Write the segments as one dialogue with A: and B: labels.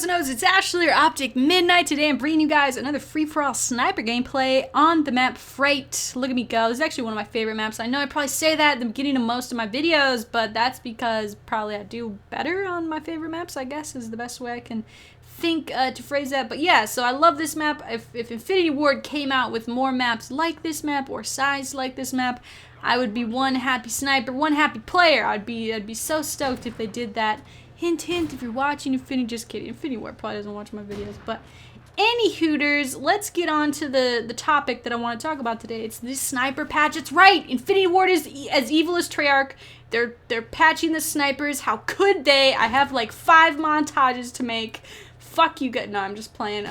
A: Nodes, it's Ashley or Optic Midnight. Today I'm bringing you guys another free-for-all sniper gameplay on the map Freight. Look at me go. This is actually one of my favorite maps. I know I probably say that at the beginning of most of my videos, but that's because probably I do better on my favorite maps, I guess, is the best way I can think to phrase that. But yeah, so I love this map. If Infinity Ward came out with more maps like this map or size like this map, I would be one happy sniper, one happy player. I'd be so stoked if they did that. Hint, hint, if you're watching Infinity, just kidding. Infinity Ward probably doesn't watch my videos. But any hooters, let's get on to the topic that I want to talk about today. It's this sniper patch. It's right. Infinity Ward is as evil as Treyarch. They're patching the snipers. How could they? I have like 5 montages to make. Fuck you guys. No, I'm just playing.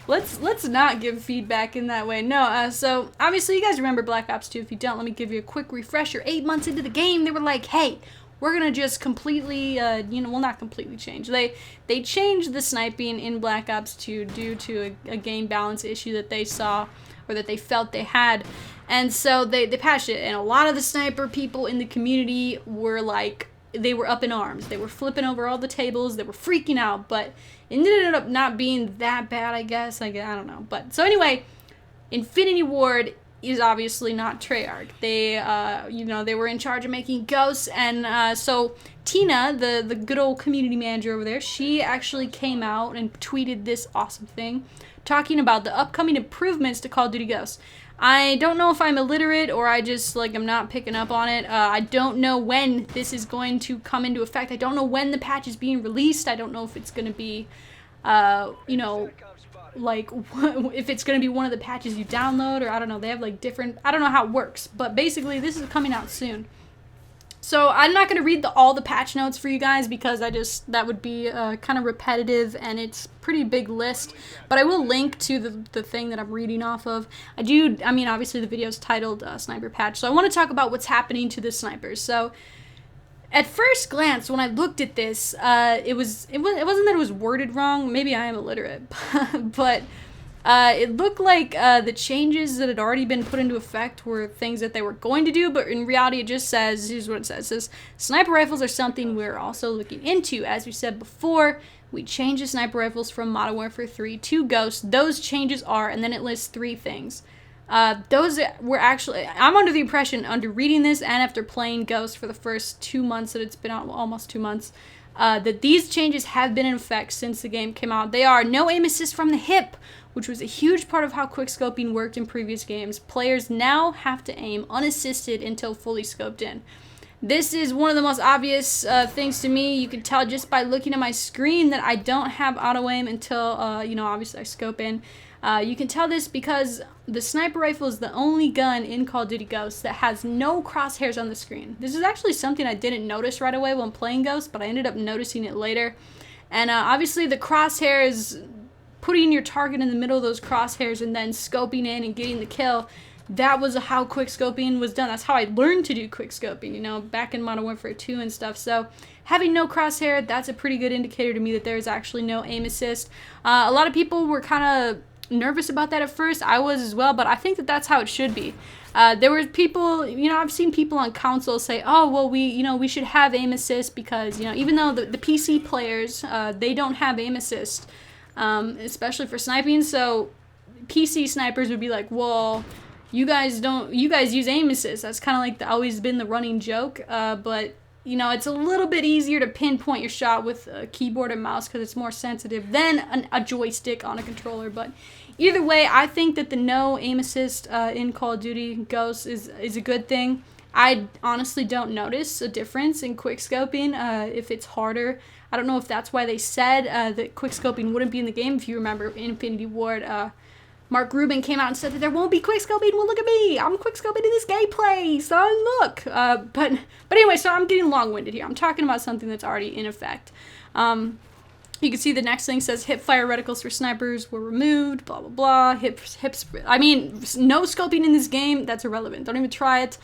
A: Let's not give feedback in that way. No, so obviously you guys remember Black Ops 2. If you don't, let me give you a quick refresher. 8 months into the game, they were like, hey, we're gonna just completely, well, not completely change. They changed the sniping in Black Ops 2 due to a game balance issue that they saw, or that they felt they had. And so they patched it, and a lot of the sniper people in the community were like, they were up in arms. They were flipping over all the tables. They were freaking out, but it ended up not being that bad, I guess. I don't know. But so anyway, Infinity Ward is obviously not Treyarch. They, they were in charge of making Ghosts, and so Tina, the good old community manager over there, she actually came out and tweeted this awesome thing, talking about the upcoming improvements to Call of Duty Ghosts. I don't know if I'm illiterate or I just, I'm not picking up on it. I don't know when this is going to come into effect. I don't know when the patch is being released. I don't know if it's going to be, if it's going to be one of the patches you download, or I don't know. They have, different, I don't know how it works. But basically, this is coming out soon. So I'm not going to read all the patch notes for you guys because that would be kind of repetitive, and it's pretty big list. But I will link to the thing that I'm reading off of. Obviously the video is titled Sniper Patch. So I want to talk about what's happening to the snipers. So at first glance, when I looked at this, it wasn't that it was worded wrong. Maybe I am illiterate, but it looked like the changes that had already been put into effect were things that they were going to do, but in reality it just says, here's what it says, sniper rifles are something we're also looking into. As we said before, we changed the sniper rifles from Modern Warfare 3 to Ghost. Those changes are, and then it lists 3 things. Those were actually, I'm under the impression, under reading this and after playing Ghost for the first 2 months that it's been out, almost 2 months, that these changes have been in effect since the game came out. They are no aim assist from the hip, which was a huge part of how quickscoping worked in previous games. Players now have to aim unassisted until fully scoped in. This is one of the most obvious things to me. You can tell just by looking at my screen that I don't have auto aim until, obviously I scope in. You can tell this because the sniper rifle is the only gun in Call of Duty Ghosts that has no crosshairs on the screen. This is actually something I didn't notice right away when playing Ghosts, but I ended up noticing it later. And obviously the crosshairs, putting your target in the middle of those crosshairs and then scoping in and getting the kill, that was how quickscoping was done. That's how I learned to do quickscoping, back in Modern Warfare 2 and stuff. So having no crosshair, that's a pretty good indicator to me that there's actually no aim assist. A lot of people were kind of nervous about that at first. I was as well, but I think that that's how it should be. There were people, I've seen people on console say, oh, well, we should have aim assist because, even though the PC players, they don't have aim assist, especially for sniping. So PC snipers would be like, well, you guys use aim assist. That's kind of always been the running joke. But it's a little bit easier to pinpoint your shot with a keyboard and mouse because it's more sensitive than a joystick on a controller. But either way, I think that the no aim assist in Call of Duty Ghosts is a good thing. I honestly don't notice a difference in quickscoping if it's harder. I don't know if that's why they said that quickscoping wouldn't be in the game. If you remember in Infinity Ward, Mark Rubin came out and said that there won't be quickscoping. Well, look at me. I'm quickscoping in this gameplay, son. Look. But anyway, so I'm getting long-winded here. I'm talking about something that's already in effect. You can see the next thing says hip fire reticles for snipers were removed, blah, blah, blah. No scoping in this game, that's irrelevant. Don't even try it.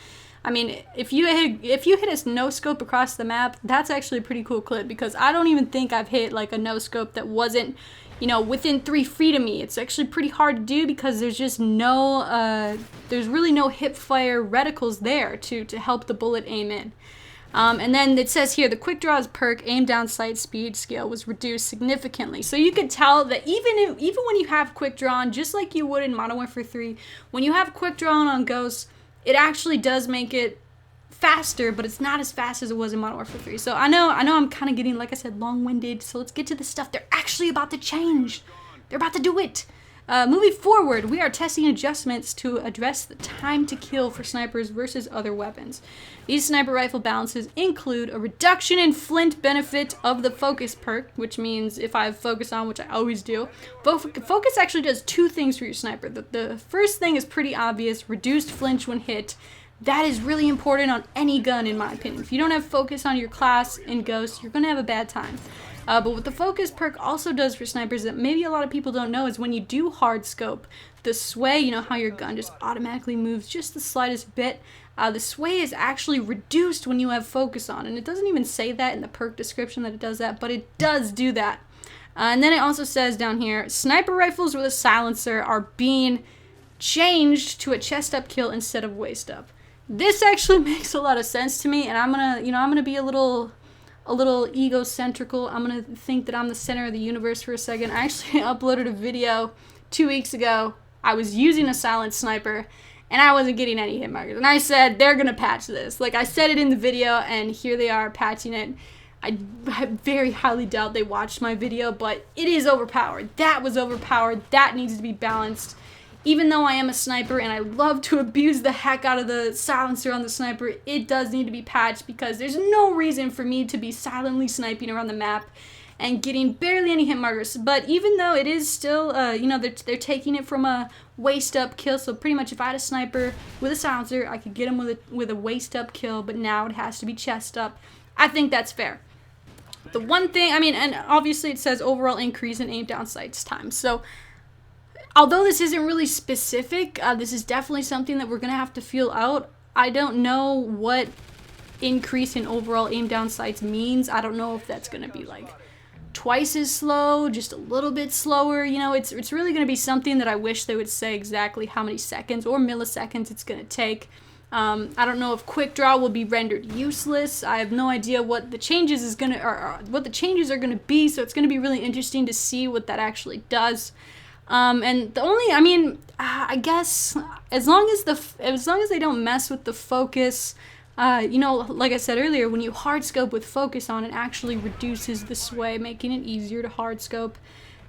A: If you hit a no scope across the map, that's actually a pretty cool clip because I don't even think I've hit a no scope that wasn't, within 3 feet of me. It's actually pretty hard to do because there's just there's really no hip fire reticles there to help the bullet aim in. And then it says here, the quick draws perk aim down sight speed scale was reduced significantly. So you could tell that even when you have quick draw on, just like you would in Modern Warfare 3, when you have quick draw on Ghosts, it actually does make it faster, but it's not as fast as it was in Modern Warfare 3. So I know I'm kind of getting, like I said, long-winded. So let's get to the stuff they're actually about to change. They're about to do it. Moving forward, we are testing adjustments to address the time to kill for snipers versus other weapons. These sniper rifle balances include a reduction in flint benefit of the focus perk, which means if I have focus on, which I always do, focus actually does two things for your sniper. The first thing is pretty obvious, reduced flinch when hit. That is really important on any gun, in my opinion. If you don't have focus on your class in Ghost, you're going to have a bad time. But what the focus perk also does for snipers that maybe a lot of people don't know is when you do hard scope, the sway, you know how your gun just automatically moves just the slightest bit, the sway is actually reduced when you have focus on. And it doesn't even say that in the perk description that it does that, but it does do that. And then it also says down here, sniper rifles with a silencer are being changed to a chest up kill instead of waist up. This actually makes a lot of sense to me, and I'm gonna be a little egocentrical. I'm gonna think that I'm the center of the universe for a second. I actually uploaded a video 2 weeks ago. I was using a silent sniper, and I wasn't getting any hit markers. And I said, they're gonna patch this. Like, I said it in the video, and here they are patching it. I very highly doubt they watched my video, but it is overpowered. That was overpowered. That needs to be balanced. Even though I am a sniper and I love to abuse the heck out of the silencer on the sniper, it does need to be patched because there's no reason for me to be silently sniping around the map and getting barely any hit markers. But even though it is still, they're taking it from a waist-up kill, so pretty much if I had a sniper with a silencer, I could get him with a waist-up kill, but now it has to be chest-up. I think that's fair. The one thing, and obviously it says overall increase in aim down sights time, so although this isn't really specific, this is definitely something that we're going to have to feel out. I don't know what increase in overall aim down sights means. I don't know if that's going to be like twice as slow, just a little bit slower. You know, it's really going to be something that I wish they would say exactly how many seconds or milliseconds it's going to take. I don't know if quick draw will be rendered useless. I have no idea what the changes are going to be, so it's going to be really interesting to see what that actually does. And the only, I guess as long as they don't mess with the focus, like I said earlier, when you hard scope with focus on, it actually reduces the sway, making it easier to hard scope.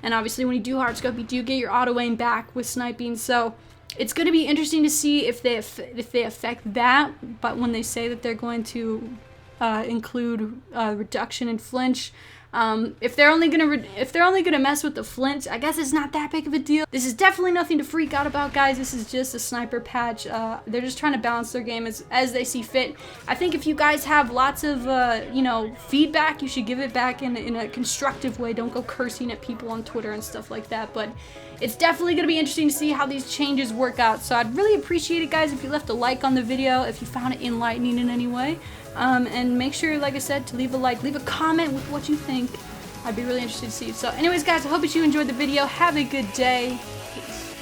A: And obviously when you do hard scope, you do get your auto aim back with sniping. So it's going to be interesting to see if they affect that. But when they say that they're going to include reduction in flinch, if they're only gonna mess with the flinch, I guess it's not that big of a deal. This is definitely nothing to freak out about, guys. This is just a sniper patch. They're just trying to balance their game as they see fit. I think if you guys have lots of feedback, you should give it back in a constructive way. Don't go cursing at people on Twitter and stuff like that. But it's definitely gonna be interesting to see how these changes work out. So I'd really appreciate it, guys, if you left a like on the video, if you found it enlightening in any way. And make sure, like I said, to leave a like, leave a comment with what you think. I'd be really interested to see. So anyways, guys, I hope that you enjoyed the video. Have a good day. Peace.